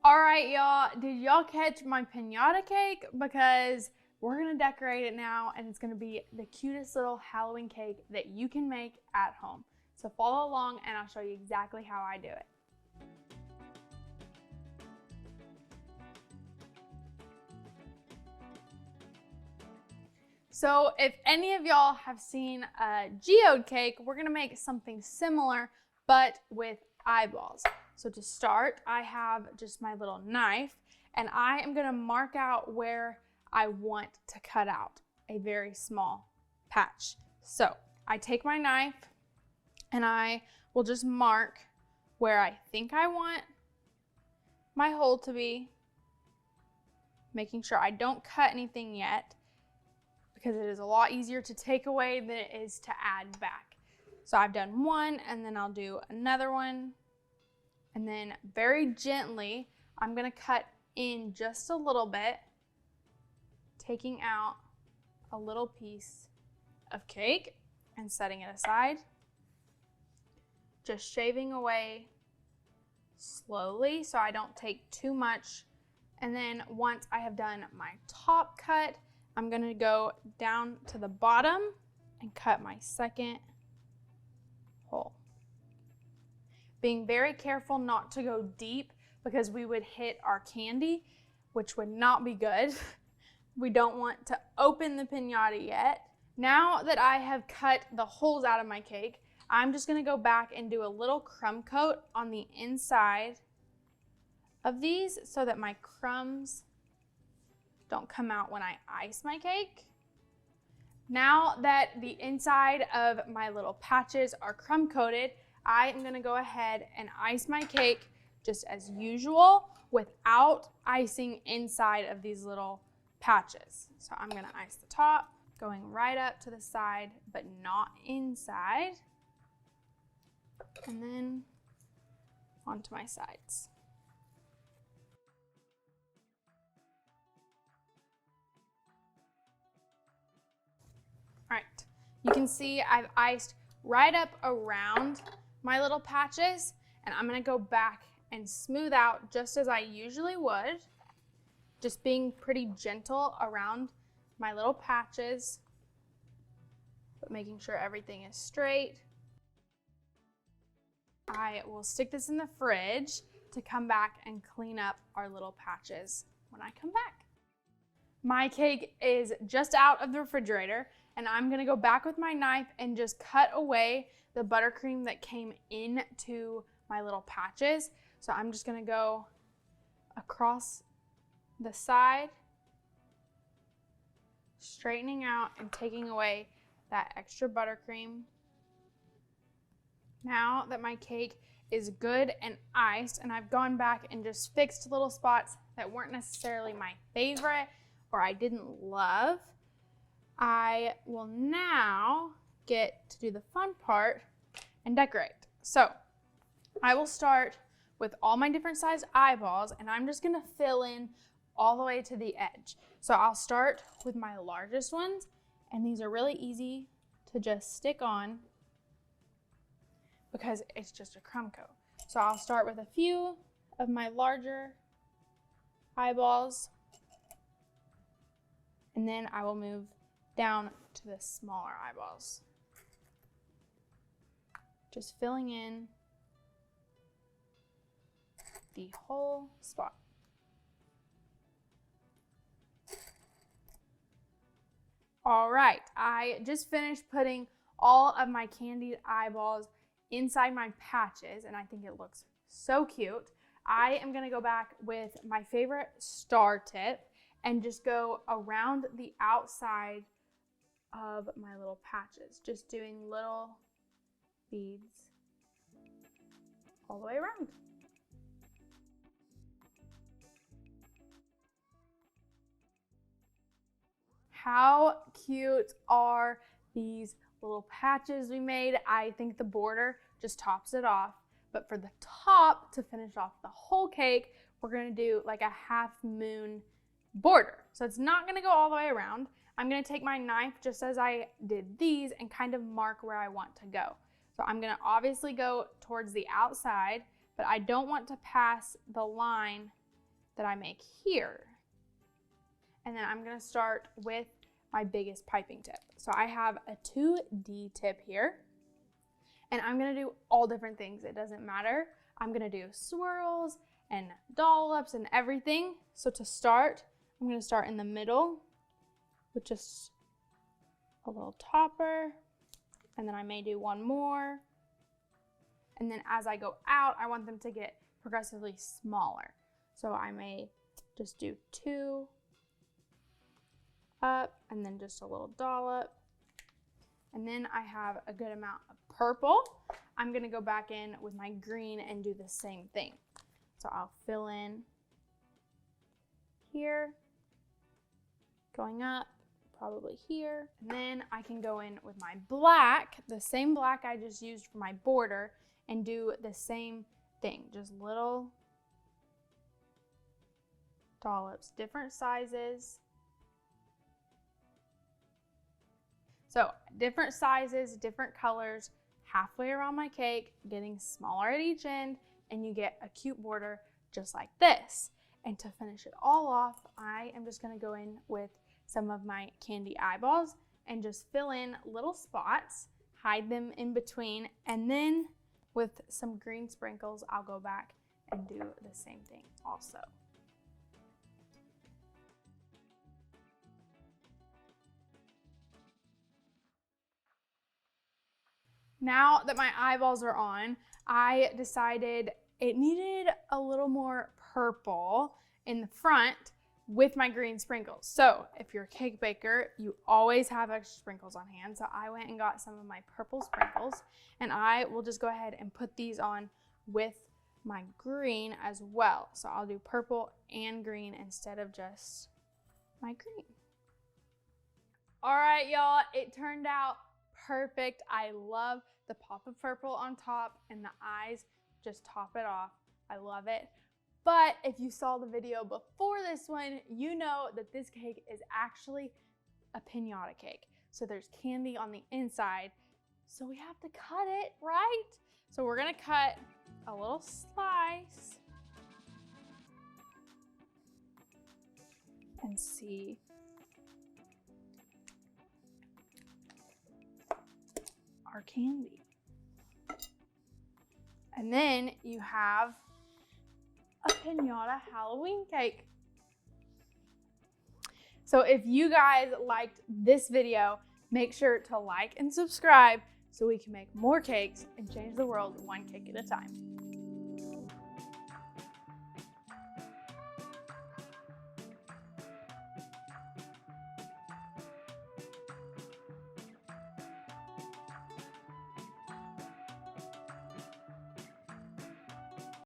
All right, y'all, did y'all catch my pinata cake? Because we're gonna decorate it now and it's gonna be the cutest little Halloween cake that you can make at home. So follow along and I'll show you exactly how I do it. So if any of y'all have seen a geode cake, we're gonna make something similar, but with eyeballs. So to start, I have just my little knife and I am gonna mark out where I want to cut out a very small patch. So I take my knife and I will just mark where I think I want my hole to be, making sure I don't cut anything yet because it is a lot easier to take away than it is to add back. So I've done one and then I'll do another one. And then very gently, I'm gonna cut in just a little bit, taking out a little piece of cake and setting it aside. Just shaving away slowly so I don't take too much. And then once I have done my top cut, I'm gonna go down to the bottom and cut my second hole. Being very careful not to go deep because we would hit our candy, which would not be good. We don't want to open the piñata yet. Now that I have cut the holes out of my cake, I'm just gonna go back and do a little crumb coat on the inside of these so that my crumbs don't come out when I ice my cake. Now that the inside of my little patches are crumb coated, I am gonna go ahead and ice my cake just as usual without icing inside of these little patches. So I'm gonna ice the top, going right up to the side, but not inside. And then onto my sides. All right, you can see I've iced right up around my little patches, and I'm gonna go back and smooth out just as I usually would, just being pretty gentle around my little patches, but making sure everything is straight. I will stick this in the fridge to come back and clean up our little patches when I come back. My cake is just out of the refrigerator, and I'm gonna go back with my knife and just cut away the buttercream that came into my little patches. So I'm just gonna go across the side, straightening out and taking away that extra buttercream. Now that my cake is good and iced, and I've gone back and just fixed little spots that weren't necessarily my favorite or I didn't love, I will now get to do the fun part and decorate. So I will start with all my different size eyeballs, and I'm just gonna fill in all the way to the edge. So I'll start with my largest ones, and these are really easy to just stick on because it's just a crumb coat. So I'll start with a few of my larger eyeballs, and then I will move down to the smaller eyeballs. Just filling in the whole spot. All right, I just finished putting all of my candied eyeballs inside my patches, and I think it looks so cute. I am gonna go back with my favorite star tip and just go around the outside of my little patches, just doing little beads all the way around. How cute are these little patches we made? I think the border just tops it off, but for the top, to finish off the whole cake, we're gonna do like a half moon border. So it's not gonna go all the way around. I'm gonna take my knife just as I did these and kind of mark where I want to go. So I'm gonna obviously go towards the outside, but I don't want to pass the line that I make here. And then I'm gonna start with my biggest piping tip. So I have a 2D tip here, and I'm gonna do all different things. It doesn't matter. I'm gonna do swirls and dollops and everything. So to start, I'm gonna start in the middle with just a little topper, and then I may do one more. And then as I go out, I want them to get progressively smaller. So I may just do 2 up and then just a little dollop. And then I have a good amount of purple. I'm gonna go back in with my green and do the same thing. So I'll fill in here, going up, probably here. And then I can go in with my black, the same black I just used for my border, and do the same thing, just little dollops, different sizes. So different sizes, different colors, halfway around my cake, getting smaller at each end, and you get a cute border just like this. And to finish it all off, I am just gonna go in with some of my candy eyeballs and just fill in little spots, hide them in between, and then with some green sprinkles, I'll go back and do the same thing also. Now that my eyeballs are on, I decided it needed a little more purple in the front with my green sprinkles. So if you're a cake baker, you always have extra sprinkles on hand. So I went and got some of my purple sprinkles, and I will just go ahead and put these on with my green as well. So I'll do purple and green instead of just my green. All right, y'all, it turned out perfect. I love the pop of purple on top, and the eyes just top it off. I love it. But if you saw the video before this one, you know that this cake is actually a pinata cake. So there's candy on the inside, so we have to cut it, right? So we're gonna cut a little slice and see. Our candy. And then you have a pinata Halloween cake. So if you guys liked this video, make sure to like and subscribe so we can make more cakes and change the world one cake at a time.